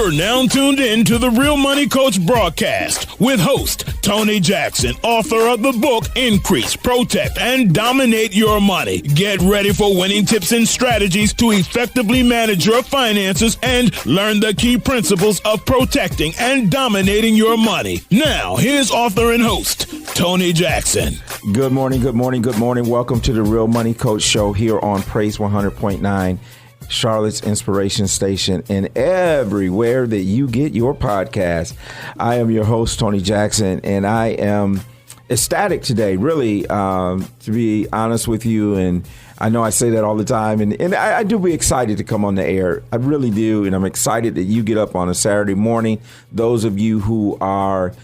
You're now tuned in to the Real Money Coach broadcast with host Tony Jackson, author of the book Increase, Protect, and Dominate Your Money. Get ready for winning tips and strategies to effectively manage your finances and learn the key principles of protecting and dominating your money. Now, here's author and host Tony Jackson. Good morning, good morning, good morning. Welcome to the Real Money Coach Show here on Praise 100.9. Charlotte's Inspiration Station, and everywhere that you get your podcast. I am your host, Tony Jackson, and I am ecstatic today, really, to be honest with you. And I know I say that all the time, and I do be excited to come on the air. I really do, and I'm excited that you get up on a Saturday morning. Those of you who are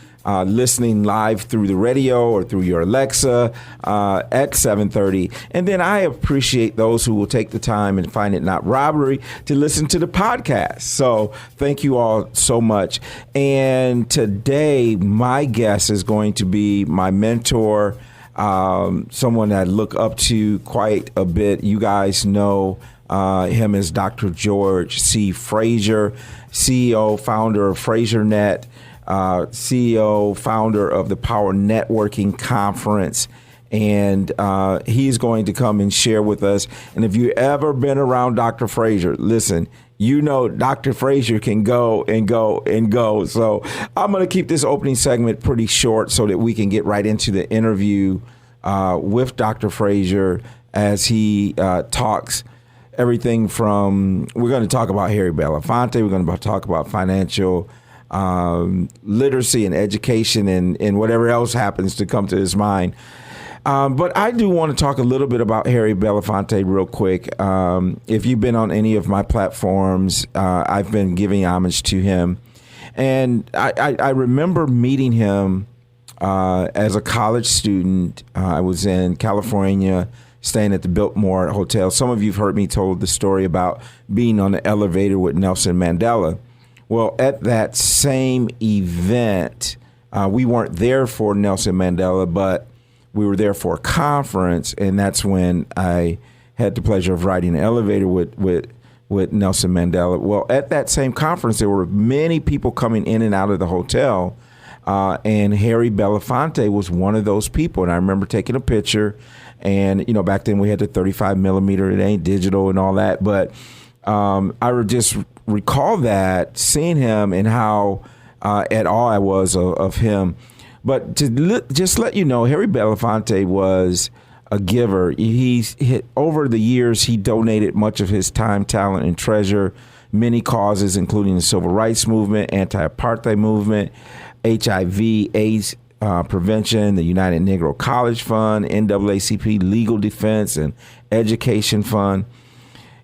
listening live through the radio or through your Alexa at 7:30. And then I appreciate those who will take the time and find it not robbery to listen to the podcast. So thank you all so much. And today, my guest is going to be my mentor, someone that I look up to quite a bit. You guys know him as Dr. George C. Fraser, CEO, founder of FraserNet. CEO, founder of the Power Networking Conference, and he's going to come and share with us. And if you've ever been around Dr. Fraser, listen, you know Dr. Fraser can go and go and go. So I'm going to keep this opening segment pretty short so that we can get right into the interview with Dr. Fraser as he talks everything from, we're going to talk about Harry Belafonte, we're going to talk about financial literacy and education and whatever else happens to come to his mind. But I do want to talk a little bit about Harry Belafonte real quick. If you've been on any of my platforms, I've been giving homage to him. And I remember meeting him as a college student. I was in California, staying at the Biltmore Hotel. Some of you have heard me told the story about being on the elevator with Nelson Mandela. Well, at that same event, we weren't there for Nelson Mandela, but we were there for a conference, and that's when I had the pleasure of riding an elevator with Nelson Mandela. Well, at that same conference, there were many people coming in and out of the hotel, and Harry Belafonte was one of those people. And I remember taking a picture, and, you know, back then we had the 35 millimeter, it ain't digital and all that, but I would just recall that, seeing him and how at awe I was of him. But to just let you know, Harry Belafonte was a giver. Over the years, he donated much of his time, talent, and treasure, many causes, including the Civil Rights Movement, Anti-Apartheid Movement, HIV/AIDS prevention, the United Negro College Fund, NAACP Legal Defense and Education Fund.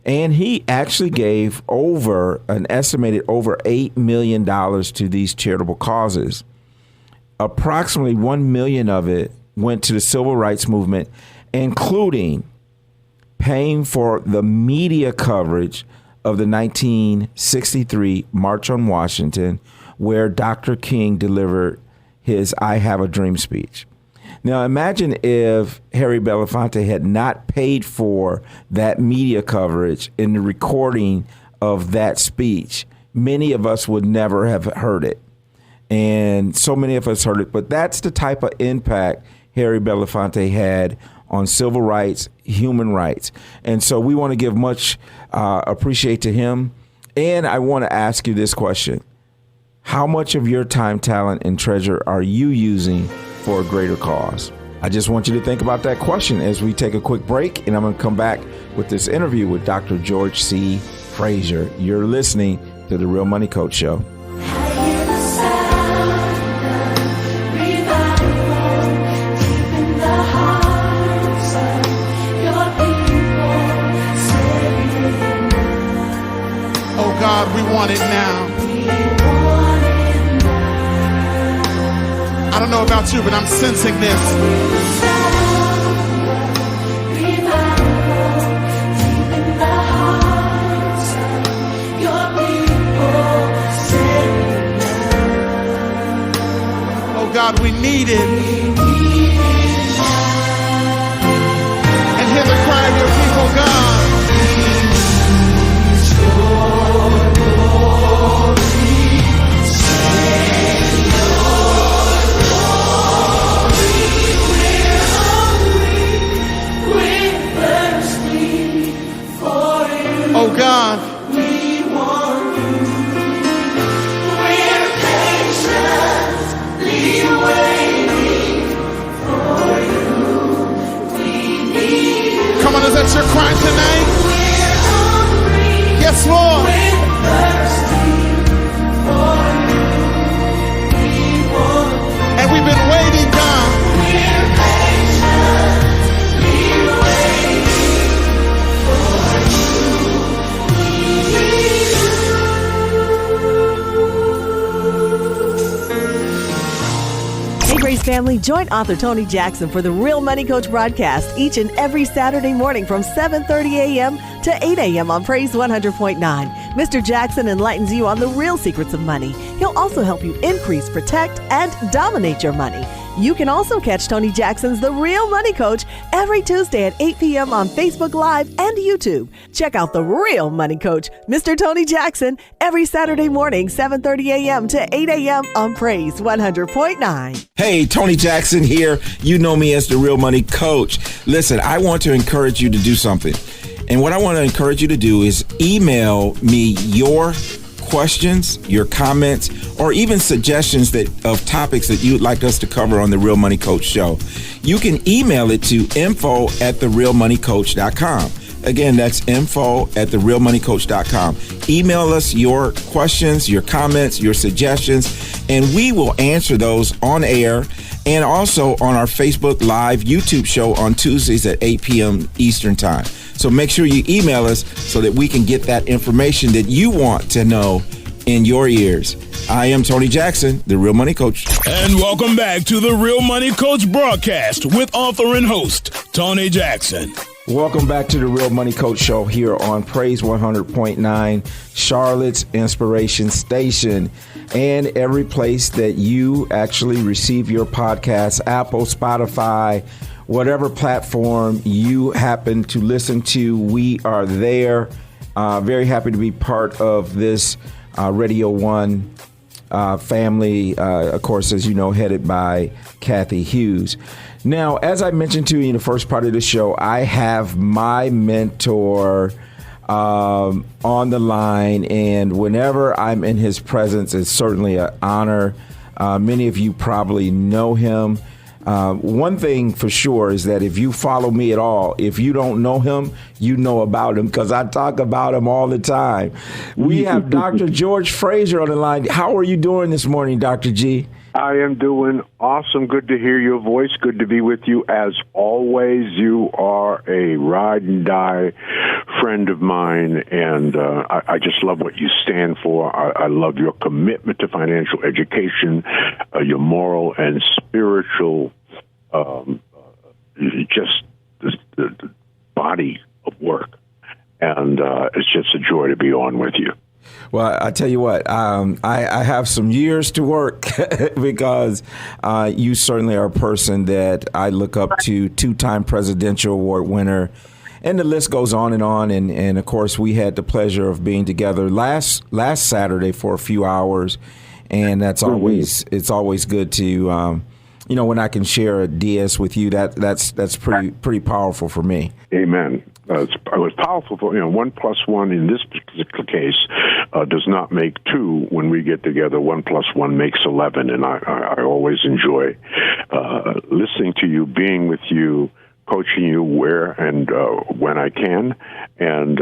And he actually gave an estimated over $8 million to these charitable causes. Approximately $1 million of it went to the Civil Rights Movement, including paying for the media coverage of the 1963 March on Washington, where Dr. King delivered his I Have a Dream speech. Now, imagine if Harry Belafonte had not paid for that media coverage in the recording of that speech. Many of us would never have heard it. And so many of us heard it. But that's the type of impact Harry Belafonte had on civil rights, human rights. And so we want to give much appreciate to him. And I want to ask you this question. How much of your time, talent, and treasure are you using for a greater cause? I just want you to think about that question as we take a quick break, and I'm going to come back with this interview with Dr. George C. Fraser. You're listening to The Real Money Coach Show. Oh God, we want it now. I don't know about you, but I'm sensing this. Oh God, we need it. And hear the cry of your people, God. family, join author Tony Jackson for the Real Money Coach broadcast each and every Saturday morning from 7:30 a.m. to 8 a.m. on Praise 100.9. Mr. Jackson enlightens you on the real secrets of money. He'll also help you increase, protect, and dominate your money. You can also catch Tony Jackson's The Real Money Coach every Tuesday at 8 p.m. on Facebook Live and YouTube. Check out The Real Money Coach, Mr. Tony Jackson, every Saturday morning, 7:30 a.m. to 8 a.m. on Praise 100.9. Hey, Tony Jackson here. You know me as The Real Money Coach. Listen, I want to encourage you to do something. And what I want to encourage you to do is email me your questions, your comments, or even suggestions of topics that you'd like us to cover on the Real Money Coach Show. You can email it to info@therealmoneycoach.com. Again, that's info@therealmoneycoach.com. Email us your questions, your comments, your suggestions, and we will answer those on air and also on our Facebook Live YouTube show on Tuesdays at 8 p.m. Eastern Time. So make sure you email us so that we can get that information that you want to know in your ears. I am Tony Jackson, the Real Money Coach. And welcome back to the Real Money Coach broadcast with author and host, Tony Jackson. Welcome back to the Real Money Coach Show here on Praise 100.9, Charlotte's Inspiration Station, and every place that you actually receive your podcast, Apple, Spotify, whatever platform you happen to listen to, we are there. Very happy to be part of this Radio One family, of course, as you know, headed by Kathy Hughes. Now, as I mentioned to you in the first part of the show, I have my mentor on the line, and whenever I'm in his presence, it's certainly an honor. Many of you probably know him. One thing for sure is that if you follow me at all, if you don't know him, you know about him because I talk about him all the time. We have Dr. George Fraser on the line. How are you doing this morning, Dr. G? I am doing awesome. Good to hear your voice. Good to be with you. As always, you are a ride and die friend of mine, and I just love what you stand for. I love your commitment to financial education, your moral and spiritual, just the body of work. And it's just a joy to be on with you. Well, I tell you what, I have some years to work because you certainly are a person that I look up to, two-time presidential award winner, and the list goes on. And of course, we had the pleasure of being together last Saturday for a few hours, and that's it's always good to when I can share a DS with you. That's pretty powerful for me. Amen. It was powerful for 1 + 1 in this particular case does not make 2. When we get together, 1 + 1 makes 11, and I always enjoy listening to you, being with you, coaching you where and when I can, and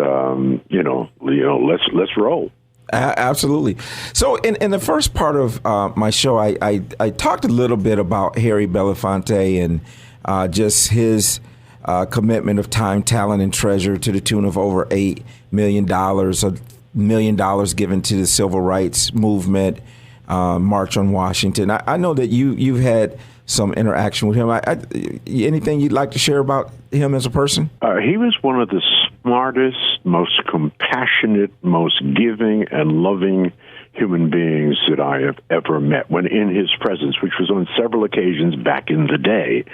let's roll. Absolutely. So in the first part of my show, I talked a little bit about Harry Belafonte and just his commitment of time, talent, and treasure to the tune of over $8 million, $1 million given to the civil rights movement, March on Washington. I know that you've had some interaction with him. Anything you'd like to share about him as a person? He was one of the smartest, most compassionate, most giving and loving human beings that I have ever met when in his presence, which was on several occasions back in the day.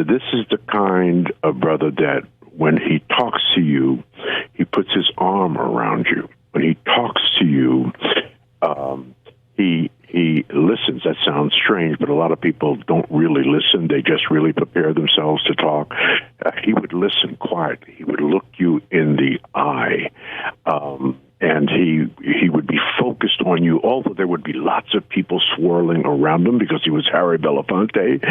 This is the kind of brother that when he talks to you, he puts his arm around you. When he talks to you, he listens. That sounds strange, but a lot of people don't really listen. They just really prepare themselves to talk. He would listen quietly. He would look you in the eye. And he would be focused on you, although there would be lots of people swirling around him because he was Harry Belafonte.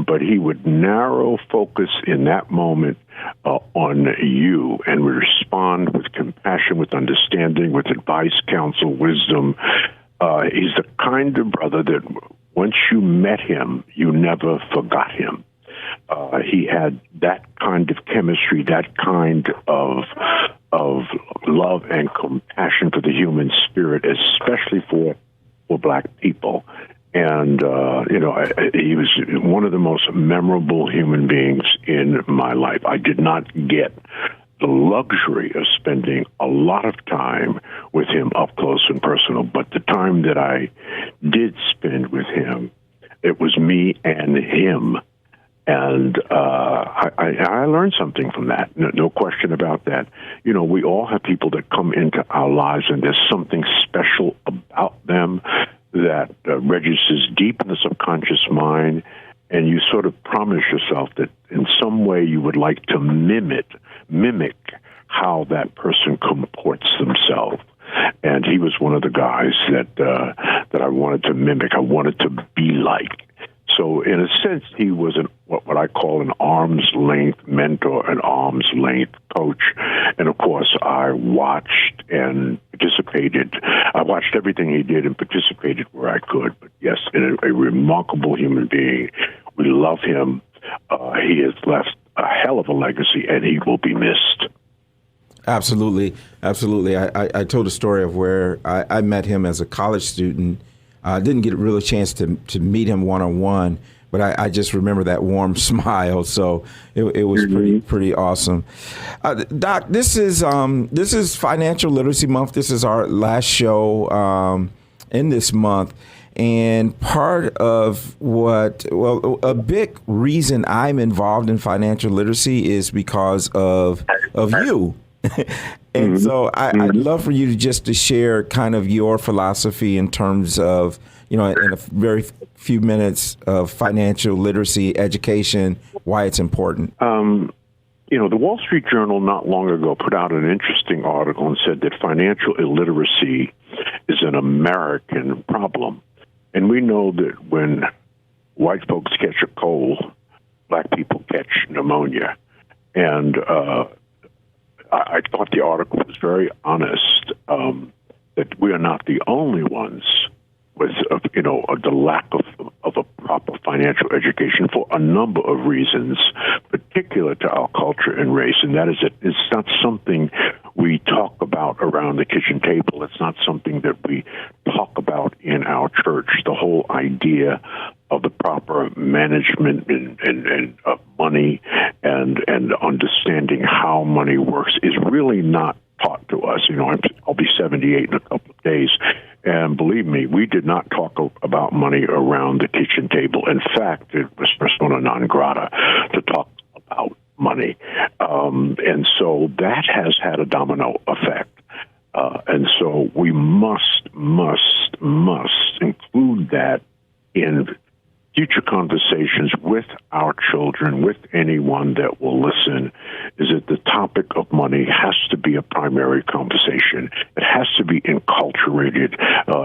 But he would narrow focus in that moment on you and would respond with compassion, with understanding, with advice, counsel, wisdom. He's the kind of brother that once you met him, you never forgot him. He had that kind of chemistry, that kind of love and compassion for the human spirit, especially for Black people. And, he was one of the most memorable human beings in my life. I did not get the luxury of spending a lot of time with him up close and personal, but the time that I did spend with him, it was me and him. And I learned something from that. No question about that. We all have people that come into our lives, and there's something special about them that registers deep in the subconscious mind, and you sort of promise yourself that in some way you would like to mimic how that person comports themselves. And he was one of the guys that I wanted to mimic. I wanted to be like. So in a sense, he was what I call an arm's length mentor, an arm's length coach. And of course, I watched and participated. I watched everything he did and participated where I could. But yes, a remarkable human being. We love him. He has left a hell of a legacy, and he will be missed. Absolutely. Absolutely. I told a story of where I met him as a college student. I didn't get a real chance to meet him one-on-one, but I just remember that warm smile. So it was pretty awesome. Doc, this is Financial Literacy Month. This is our last show in this month. And part of a big reason I'm involved in financial literacy is because of you. And so I'd love for you to share kind of your philosophy in terms of, in a very few minutes of financial literacy education, why it's important. The Wall Street Journal not long ago put out an interesting article and said that financial illiteracy is an American problem. And we know that when white folks catch a cold, black people catch pneumonia. And I thought the article was very honest, that we are not the only ones with, the lack of a proper financial education for a number of reasons, particular to our culture and race. And that is that it's not something we talk about around the kitchen table. It's not something that we talk about in our church. The whole idea of the proper management and of money and understanding how money works is really not taught to us. I'll be 78 in a couple of days, and believe me, we did not talk about money around the kitchen table. In fact, it was persona non grata to talk about money, and so that has had a domino effect. And so we must include that in future conversations with our children, with anyone that will listen, is that the topic of money has to be a primary conversation. It has to be enculturated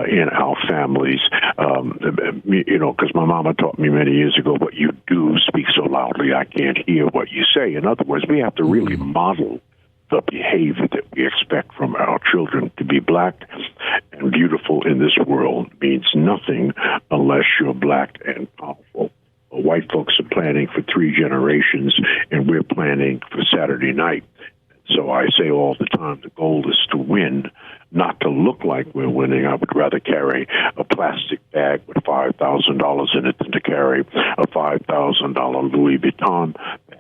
in our families. Because my mama taught me many years ago, what you do speak so loudly I can't hear what you say. In other words, we have to really model the behavior that we expect from our children. To be black and beautiful in this world means nothing unless you're black and powerful. White folks are planning for 3 generations, and we're planning for Saturday night. So I say all the time, the goal is to win, not to look like we're winning. I would rather carry a plastic bag with $5,000 in it than to carry a $5,000 Louis Vuitton bag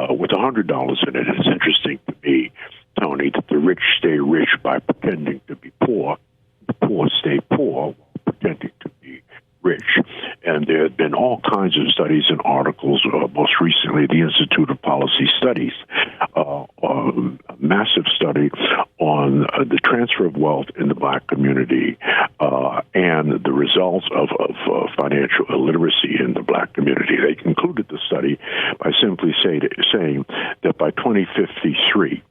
with $100 in it. It's interesting to me, Tony, that the rich stay rich by pretending to be poor. The poor stay poor while pretending to be rich. And there have been all kinds of studies and articles, most recently the Institute of Policy Studies, a massive study on the transfer of wealth in the black community and the results of financial illiteracy in the black community. They concluded the study by simply saying that by 2053,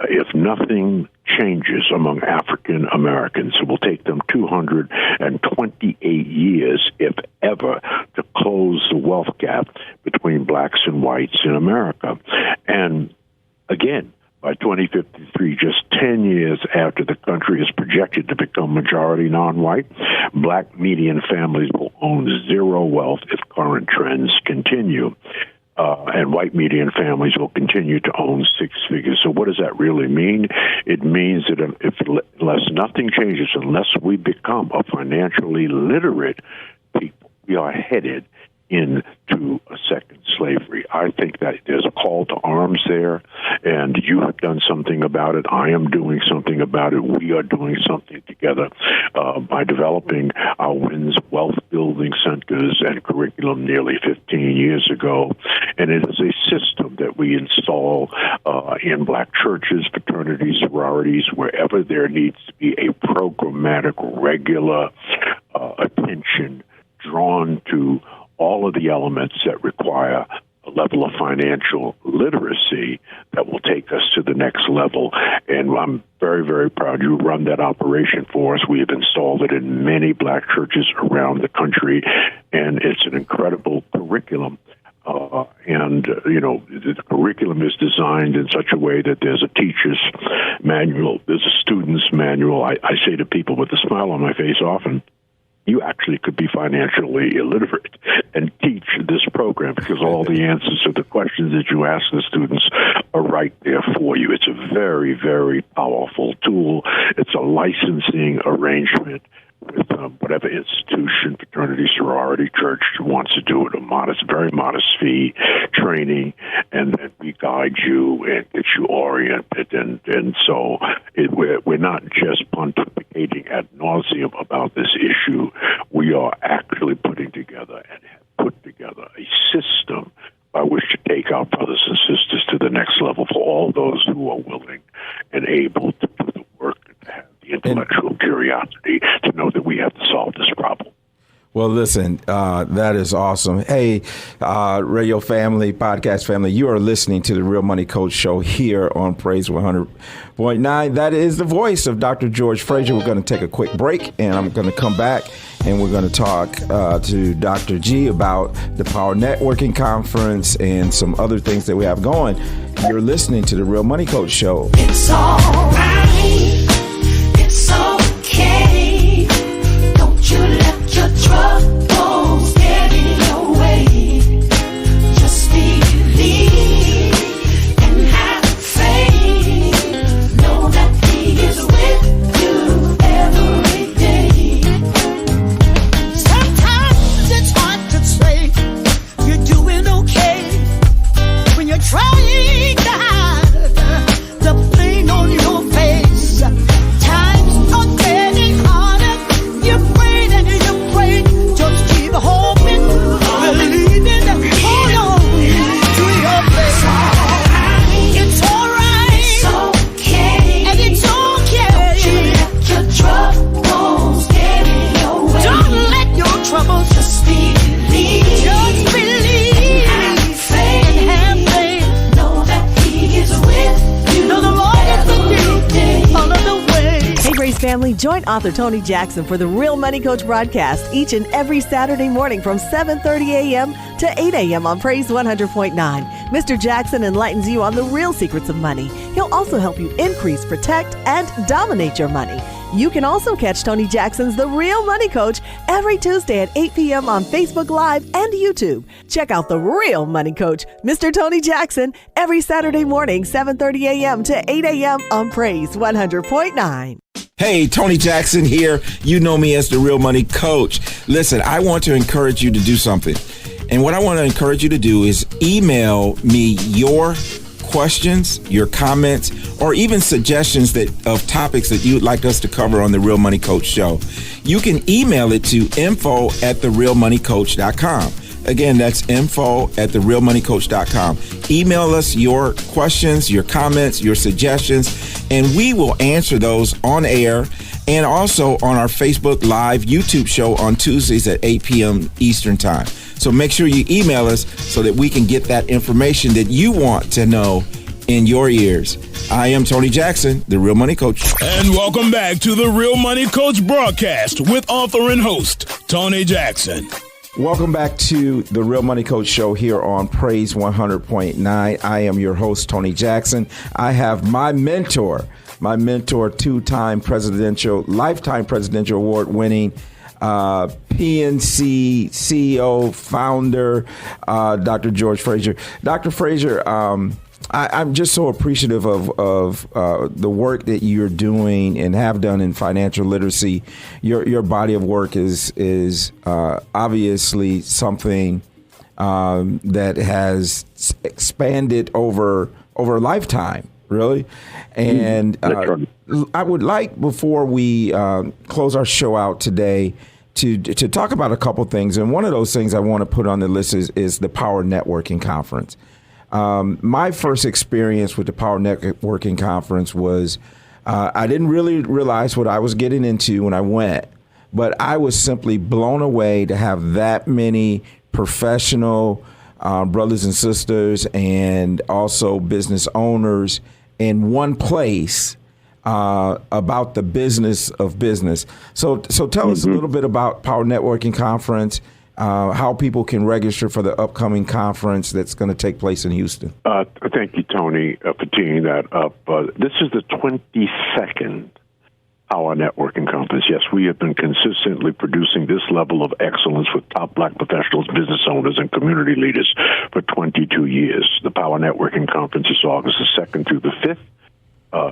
if nothing changes among African Americans, it will take them 228 years, if ever, to close the wealth gap between blacks and whites in America. And again, by 2053, just 10 years after the country is projected to become majority non-white, black median families will own zero wealth if current trends continue. and white median families will continue to own six figures. So what does that really mean? It means that unless nothing changes, unless we become a financially literate people, we are headed into a second slavery. I think that there's a call to arms there, and you have done something about it. I am doing something about it. We are doing something together by developing our WINS wealth building centers and curriculum nearly 15 years ago. And it is a system that we install in black churches, fraternities, sororities, wherever there needs to be a programmatic, regular attention drawn to all of the elements that require a level of financial literacy that will take us to the next level. And I'm very, very proud you run that operation for us. We have installed it in many black churches around the country, and it's an incredible curriculum. The curriculum is designed in such a way that there's a teacher's manual, there's a student's manual. I say to people with a smile on my face often, you actually could be financially illiterate and teach this program because all the answers to the questions that you ask the students are right there for you. It's a very, very powerful tool. It's a licensing arrangement with whatever institution, fraternity, sorority, church wants to do it, very modest fee training, and then we guide you and get you oriented. And so we're not just pontificating ad nauseum about this issue. We are actually putting together and have put together a system by which to take our brothers and sisters to the next level for all those who are willing and able to do the work and to have the intellectual curiosity to know that we have to solve this problem. Well, listen, that is awesome. Hey, radio family, podcast family, you are listening to the Real Money Coach Show here on Praise 100.9. That is the voice of Dr. George Fraser. We're going to take a quick break, and I'm going to come back, and we're going to talk to Dr. G about the Power Networking Conference and some other things that we have going. You're listening to the Real Money Coach Show. It's all right. It's okay. Don't you let your troubles get in your way. Just believe and have faith. Know that He is with you every day. Sometimes it's hard to say you're doing okay when you're trying to hide the pain on your face. Times are getting harder. You pray and you pray. Just keep hoping, believing, hold on to your faith. It's alright. It's okay. And it's okay. Don't you let your troubles get in your way. Don't let your troubles just believe. Just believe. And have faith. And have faith. Know that He is with you. Know the Lord is with you all of the way. Hey, Grace family, join author Tony Jackson for the Real Money Coach broadcast each and every Saturday morning from 7:30 a.m. to 8 a.m. on Praise 100.9. Mr. Jackson enlightens you on the real secrets of money. He'll also help you increase, protect, and dominate your money. You can also catch Tony Jackson's The Real Money Coach every Tuesday at 8 p.m. on Facebook Live and YouTube. Check out The Real Money Coach, Mr. Tony Jackson, every Saturday morning, 7:30 a.m. to 8 a.m. on Praise 100.9. Hey, Tony Jackson here. You know me as the Real Money Coach. Listen, I want to encourage you to do something. And what I want to encourage you to do is email me your questions, your comments, or even suggestions of topics that you'd like us to cover on the Real Money Coach Show. You can email it to info@therealmoneycoach.com. Again, that's info@therealmoneycoach.com. Email us your questions, your comments, your suggestions, and we will answer those on air and also on our Facebook Live YouTube show on Tuesdays at 8 p.m. Eastern Time. So make sure you email us so that we can get that information that you want to know in your ears. I am Tony Jackson, the Real Money Coach. And welcome back to the Real Money Coach broadcast with author and host, Tony Jackson. Welcome back to the Real Money Coach Show here on Praise 100.9. I am your host, Tony Jackson. I have my mentor, two-time lifetime presidential award-winning PNC CEO, founder, Dr. George Fraser. Dr. Fraser, I'm just so appreciative of the work that you're doing and have done in financial literacy. Your body of work is obviously something that has expanded over a lifetime, really. And I would like, before we close our show out today, to talk about a couple things. And one of those things I want to put on the list is the Power Networking Conference. My first experience with the Power Networking Conference was I didn't really realize what I was getting into when I went, but I was simply blown away to have that many professional brothers and sisters and also business owners in one place about the business of business. So tell us a little bit about Power Networking Conference, how people can register for the upcoming conference that's going to take place in Houston. Thank you, Tony, for teeing that up. This is the 22nd Power Networking Conference. Yes, we have been consistently producing this level of excellence with top Black professionals, business owners, and community leaders for 22 years. The Power Networking Conference is August the 2nd through the 5th.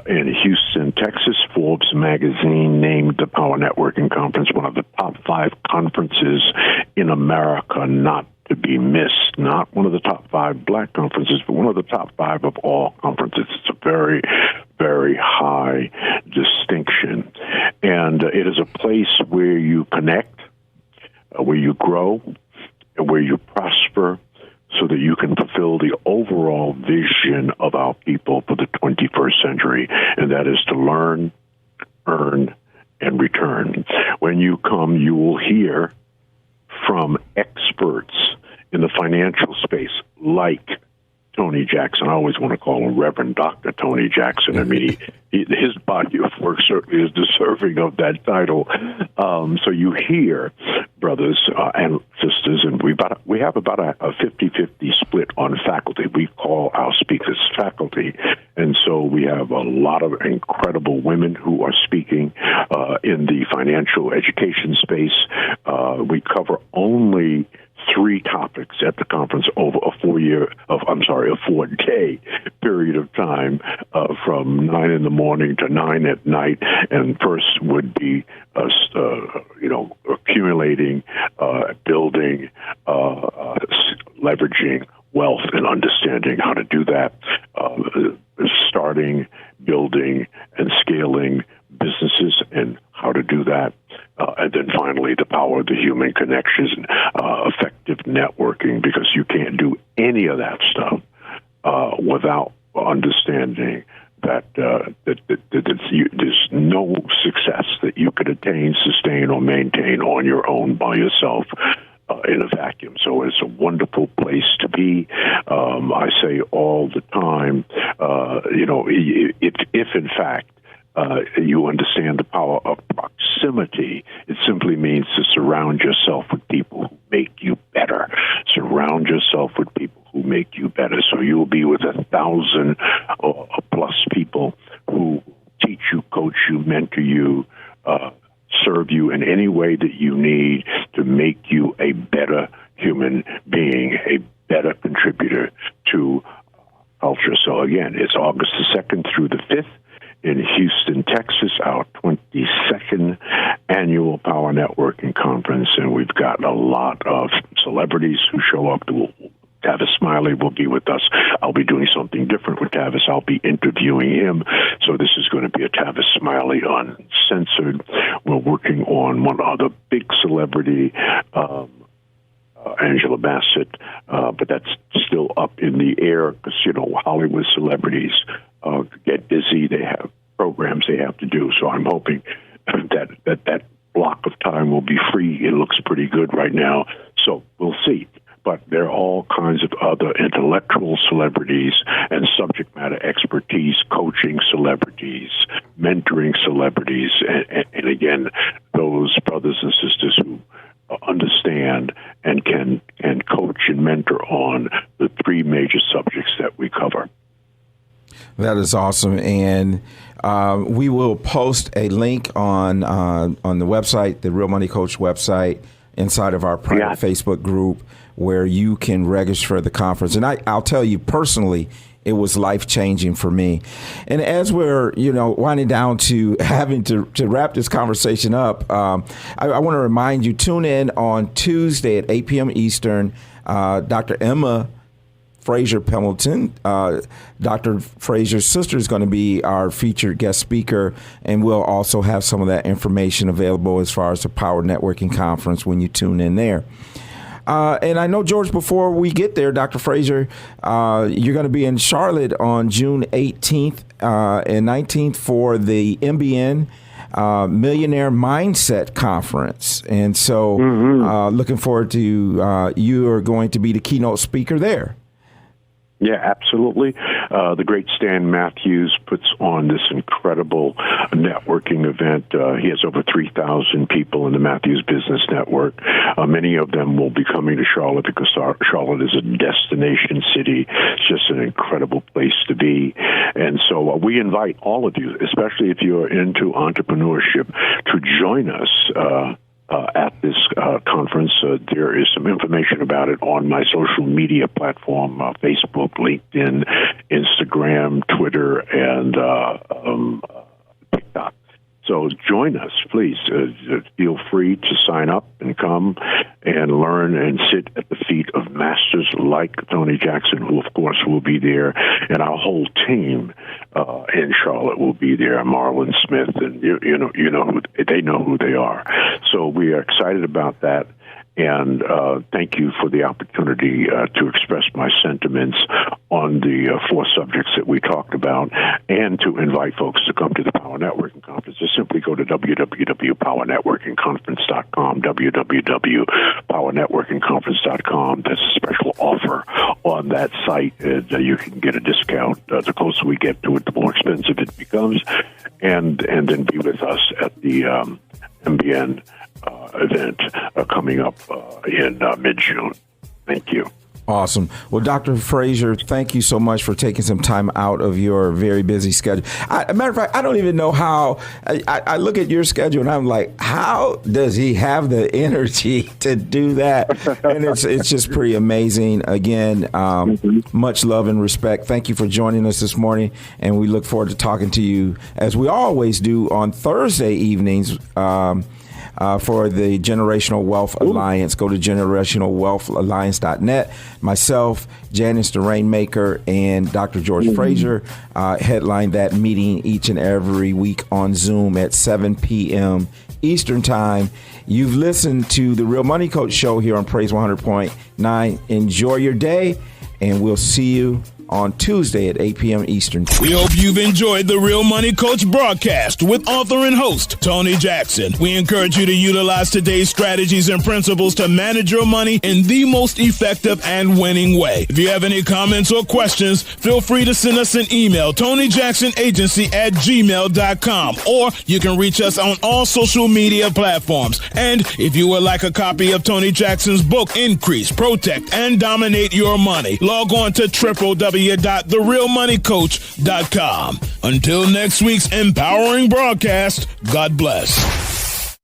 In Houston, Texas. Forbes magazine named the Power Networking Conference one of the top 5 conferences in America not to be missed. Not one of the top 5 Black conferences, but one of the top 5 of all conferences. It's a very, very high distinction. And it is a place where you connect, where you grow, and where you prosper, so that you can fulfill the overall vision of our people for the 21st century, and that is to learn, earn, and return. When you come, you will hear from experts in the financial space like Tony Jackson. I always want to call him Reverend Dr. Tony Jackson. I mean, his body of work certainly is deserving of that title. So you hear, brothers and sisters, and we have about a 50-50 split on faculty. We call our speakers faculty. And so we have a lot of incredible women who are speaking in the financial education space. We cover only 3 topics at the conference over a 4-day period of time, from 9 in the morning to 9 at night. And first would be, accumulating, building, leveraging wealth and understanding how to do that, starting, building, and scaling businesses and how to do that. And then finally, the power of the human connections and effective networking, because you can't do any of that stuff without understanding that there's no success that you could attain, sustain, or maintain on your own by yourself in a vacuum. So it's a wonderful place to be. I say all the time, if in fact you understand the power of proximity, it simply means to surround yourself with people who make you better. Surround yourself with people who make you better. So you'll be with 1,000 plus people who teach you, coach you, mentor you, serve you in any way that you need to make you a better human being, a better contributor to culture. So again, it's August the 2nd through the 5th. In Houston, Texas, our 22nd annual Power Networking Conference, and we've got a lot of celebrities who show up. Tavis Smiley will be with us. I'll be doing something different with Tavis. I'll be interviewing him. So this is going to be a Tavis Smiley Uncensored. We're working on one other big celebrity, Angela Bassett, but that's still up in the air because, Hollywood celebrities get busy. They have programs they have to do. So I'm hoping that block of time will be free. It looks pretty good right now. So we'll see. But there are all kinds of other intellectual celebrities and subject matter expertise, coaching celebrities, mentoring celebrities, and again, those brothers and sisters who understand and can coach and mentor on the 3 major subjects that we cover. That is awesome. And We will post a link on the website, the Real Money Coach website, inside of our private Facebook group, where you can register for the conference. And I'll tell you personally, it was life-changing for me. And as we're, winding down to having to wrap this conversation up, I want to remind you, tune in on Tuesday at 8 p.m. Eastern. Dr. Emma Fraser Pendleton, Dr. Fraser's sister, is going to be our featured guest speaker, and we'll also have some of that information available as far as the Power Networking Conference when you tune in there. And I know, George, before we get there, Dr. Fraser, you're going to be in Charlotte on June 18th and 19th for the MBN Millionaire Mindset Conference. And so looking forward to you are going to be the keynote speaker there. Yeah, absolutely. The great Stan Matthews puts on this incredible networking event. He has over 3,000 people in the Matthews Business Network. Many of them will be coming to Charlotte because Charlotte is a destination city. It's just an incredible place to be. And so we invite all of you, especially if you're into entrepreneurship, to join us at this conference. There is some information about it on my social media platform, Facebook, LinkedIn, Instagram, Twitter, and TikTok. So join us, please. Feel free to sign up and come and learn and sit at the feet of masters like Tony Jackson, who, of course, will be there, and our whole team in Charlotte will be there. Marlon Smith, and they know who they are. So we are excited about that. And thank you for the opportunity to express my sentiments on the four subjects that we talked about, and to invite folks to come to the Power Networking Conference. Just simply go to www.powernetworkingconference.com, www.powernetworkingconference.com. There's a special offer on that site. You can get a discount. The closer we get to it, the more expensive it becomes. And then be with us at the MBN event coming up in mid-June. Thank you. Awesome. Well, Dr. Fraser, thank you so much for taking some time out of your very busy schedule. As a matter of fact, I don't even know how. I look at your schedule and I'm like, how does he have the energy to do that? And it's just pretty amazing. Again, much love and respect. Thank you for joining us this morning, and we look forward to talking to you, as we always do, on Thursday evenings. For the Generational Wealth Alliance. Go to generationalwealthalliance.net. Myself, Janice the Rainmaker, and Dr. George Fraser headline that meeting each and every week on Zoom at 7 p.m. Eastern Time. You've listened to the Real Money Coach Show here on Praise 100.9. Enjoy your day, and we'll see you on Tuesday at 8 p.m. Eastern. We hope you've enjoyed the Real Money Coach broadcast with author and host Tony Jackson. We encourage you to utilize today's strategies and principles to manage your money in the most effective and winning way. If you have any comments or questions, feel free to send us an email, TonyJacksonAgency@gmail.com, or you can reach us on all social media platforms. And if you would like a copy of Tony Jackson's book, Increase, Protect, and Dominate Your Money, log on to www.therealmoneycoach.com. Until next week's empowering broadcast, God bless.